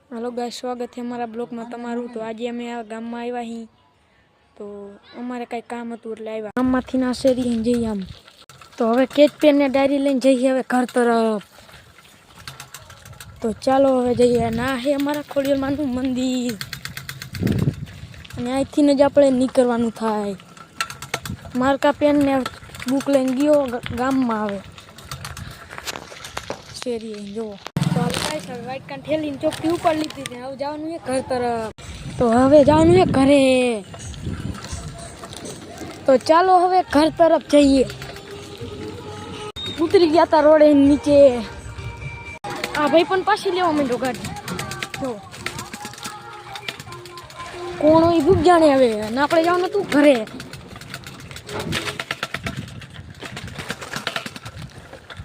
Hello guys, स्वागत है हमारा ब्लॉग में तमारू। तो आज अमे आ गाम में आव्या ही तो अमारे कई काम हतुं એટલે આવ્યા ગામમાંથી ના શેરી જઈએ આમ। તો હવે કેચ પેન ને ડાયરી લઈને જઈએ હવે ઘર તરફ। તો ચાલો હવે જઈએ। ના હે અમારા ખોડિયારમાંનું મંદિર અને અહીંથી જ આપણે નીકળવાનું થાય। માર્કા પેન ને બુક લઈને ગયો ગામમાં આવે શેરી જો। तो वाइट का ठेली चौकी ऊपर लीधी थी। अब जाऊँ है घर तरफ। तो हवे जाऊँ है घरे। तो चलो हवे घर तरफ जाइए। उतरी गया था रोड नीचे। आ भाई पण पाछी लेवा मंडो गाड़ी तो कोण होई भूख जाने हवे ना आपणे जाऊँ तू घरे।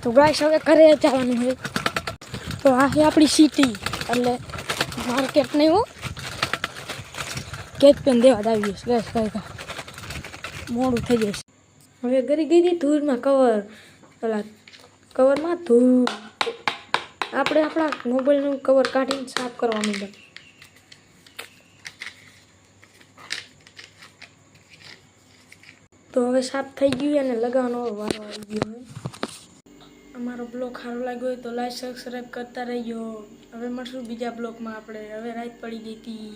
तो गाइस हवे घरे जवानुं है। तो आ है अपनी सिटी એટલે માર્કેટ નહીં હો કેચ પેન દેવા આવી છે ગેસ કાંઈ મોડું થઈ જશે। હવે ઘરે ગઈ હતી ધૂળમાં કવર પેલા કવરમાં ધૂળ આપણે આપણા મોબાઈલનું કવર કાઢીને સાફ કરવા માંડ્યા। તો હવે સાફ થઈ ગયું અને લગાવવાનો વારો આવી ગયો। અમારો બ્લોગ સારો લાગ્યો હોય તો લાઈક સબસ્ક્રાઈબ કરતા રહેજો। હવે મળશું બીજા બ્લોગમાં આપણે। હવે રાત પડી ગઈ હતી।